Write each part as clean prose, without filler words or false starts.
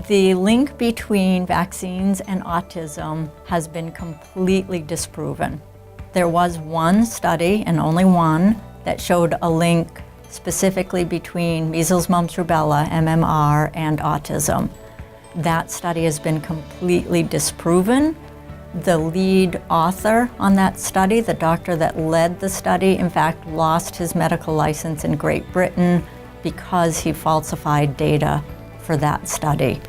The link between vaccines and autism has been completely disproven. There was one study, and only one, that showed a link specifically between measles, mumps, rubella, MMR, and autism. That study has been completely disproven. The lead author on that study, the doctor that led the study, in fact, lost his medical license in Great Britain because he falsified data for that study.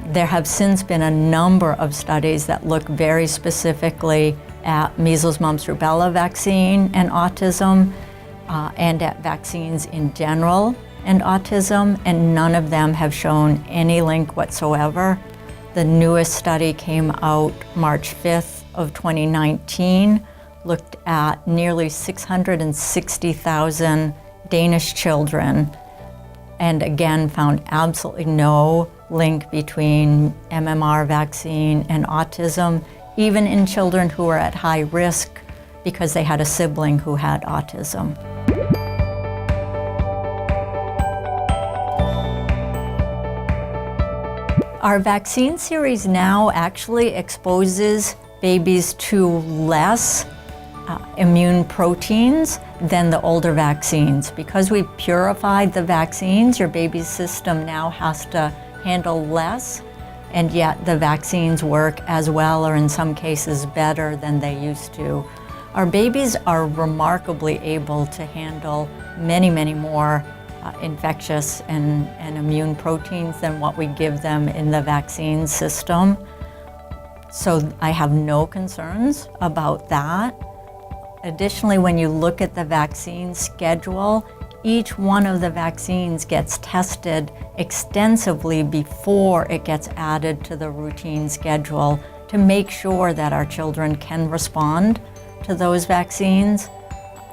There have since been a number of studies that look very specifically at measles, mumps, rubella vaccine and autism, and at vaccines in general and autism, and none of them have shown any link whatsoever. The newest study came out March 5th of 2019, looked at nearly 660,000 Danish children, and again found absolutely no link between MMR vaccine and autism, even in children who are at high risk because they had a sibling who had autism. Our vaccine series now actually exposes babies to less immune proteins than the older vaccines. Because we purified the vaccines, your baby's system now has to handle less, and yet the vaccines work as well, or in some cases better than they used to. Our babies are remarkably able to handle many, many more infectious and immune proteins than what we give them in the vaccine system. So I have no concerns about that. Additionally, when you look at the vaccine schedule, each one of the vaccines gets tested extensively before it gets added to the routine schedule to make sure that our children can respond to those vaccines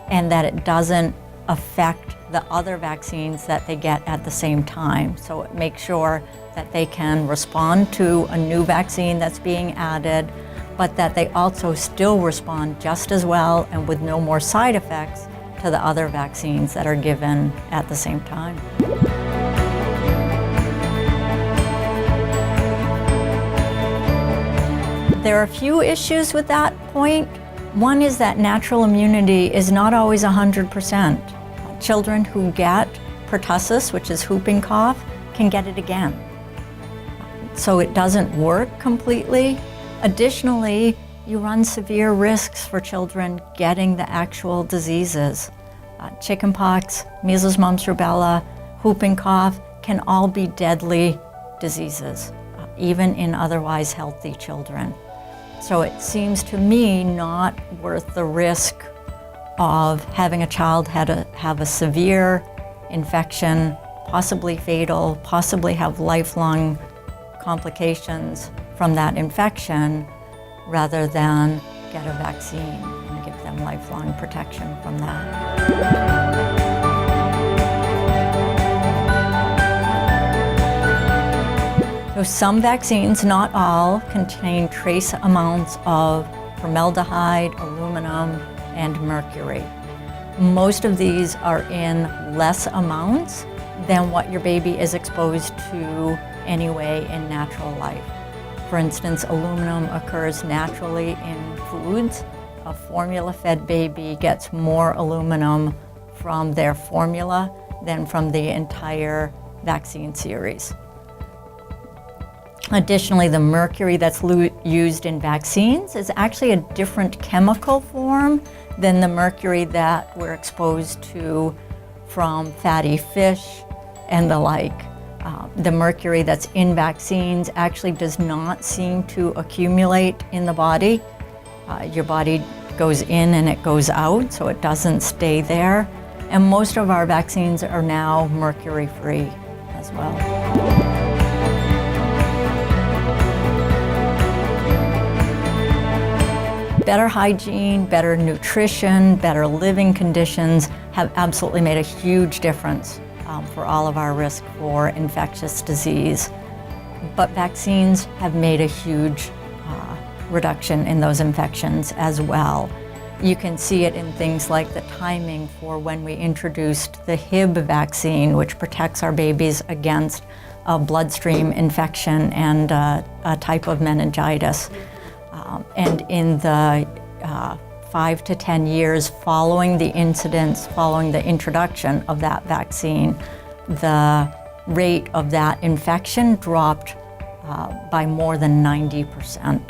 and that it doesn't affect the other vaccines that they get at the same time. So it makes sure that they can respond to a new vaccine that's being added, but that they also still respond just as well and with no more side effects to the other vaccines that are given at the same time. There are a few issues with that point. One is that natural immunity is not always 100%. Children who get pertussis, which is whooping cough, can get it again. So it doesn't work completely. Additionally, you run severe risks for children getting the actual diseases. Chickenpox, measles, mumps, rubella, whooping cough can all be deadly diseases, even in otherwise healthy children. So it seems to me not worth the risk of having a child have a severe infection, possibly fatal, possibly have lifelong complications from that infection, rather than get a vaccine and give them lifelong protection from that. So some vaccines, not all, contain trace amounts of formaldehyde, aluminum, and mercury. Most of these are in less amounts than what your baby is exposed to anyway in natural life. For instance, aluminum occurs naturally in foods. A formula-fed baby gets more aluminum from their formula than from the entire vaccine series. Additionally, the mercury that's used in vaccines is actually a different chemical form than the mercury that we're exposed to from fatty fish and the like. The mercury that's in vaccines actually does not seem to accumulate in the body. Your body goes in and it goes out, so it doesn't stay there. And most of our vaccines are now mercury-free as well. Better hygiene, better nutrition, better living conditions have absolutely made a huge difference for all of our risk for infectious disease. But vaccines have made a huge reduction in those infections as well. You can see it in things like the timing for when we introduced the Hib vaccine, which protects our babies against a bloodstream infection and a type of meningitis. And in the 5 to 10 years following the incidence, following the introduction of that vaccine, the rate of that infection dropped by more than 90%.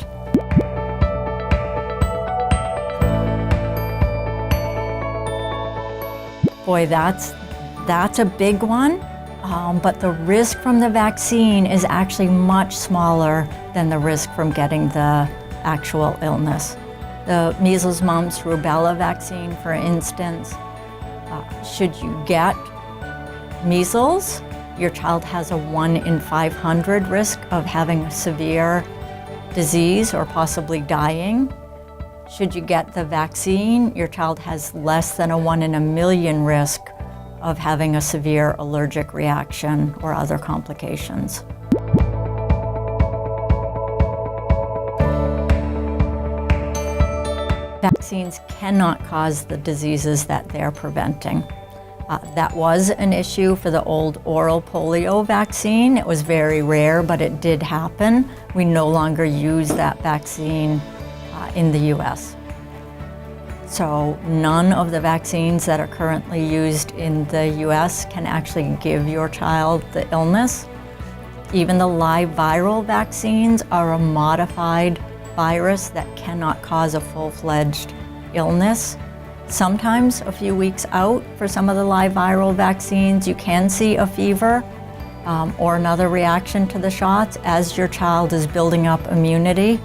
Boy, that's a big one, but the risk from the vaccine is actually much smaller than the risk from getting the actual illness. The measles, mumps, rubella vaccine, for instance, should you get measles, your child has a 1 in 500 risk of having a severe disease or possibly dying. Should you get the vaccine, your child has less than a 1 in a million risk of having a severe allergic reaction or other complications. Vaccines cannot cause the diseases that they're preventing. That was an issue for the old oral polio vaccine. It was very rare, but it did happen. We no longer use that vaccine in the US. So none of the vaccines that are currently used in the US can actually give your child the illness. Even the live viral vaccines are a modified virus that cannot cause a full-fledged illness. Sometimes a few weeks out for some of the live viral vaccines, you can see a fever or another reaction to the shots as your child is building up immunity,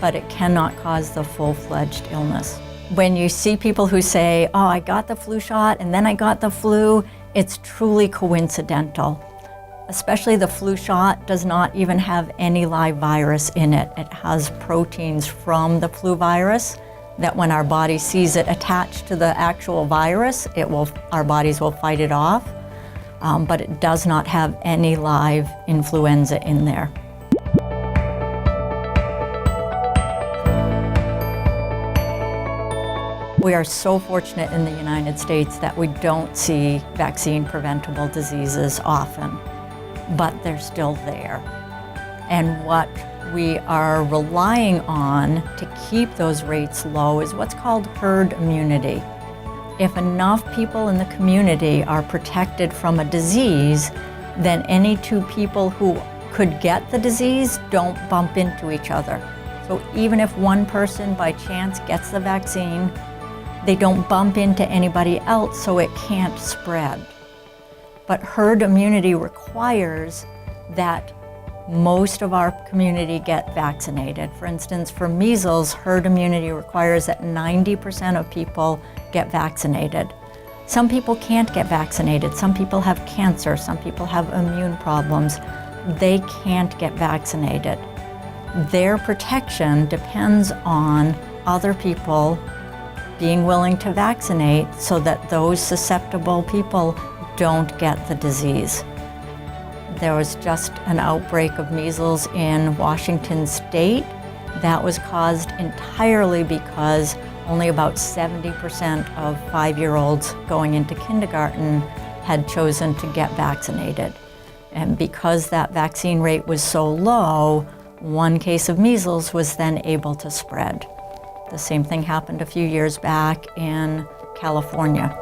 but it cannot cause the full-fledged illness. When you see people who say, oh, I got the flu shot and then I got the flu, it's truly coincidental. Especially the flu shot does not even have any live virus in it. It has proteins from the flu virus that when our body sees it attached to the actual virus, our bodies will fight it off, but it does not have any live influenza in there. We are so fortunate in the United States that we don't see vaccine-preventable diseases often, but they're still there. And what we are relying on to keep those rates low is what's called herd immunity. If enough people in the community are protected from a disease, then any two people who could get the disease don't bump into each other. So even if one person by chance gets the vaccine, they don't bump into anybody else, so it can't spread. But herd immunity requires that most of our community get vaccinated. For instance, for measles, herd immunity requires that 90% of people get vaccinated. Some people can't get vaccinated. Some people have cancer. Some people have immune problems. They can't get vaccinated. Their protection depends on other people being willing to vaccinate so that those susceptible people don't get the disease. There was just an outbreak of measles in Washington State that was caused entirely because only about 70% of 5-year-olds going into kindergarten had chosen to get vaccinated. And because that vaccine rate was so low, one case of measles was then able to spread. The same thing happened a few years back in California.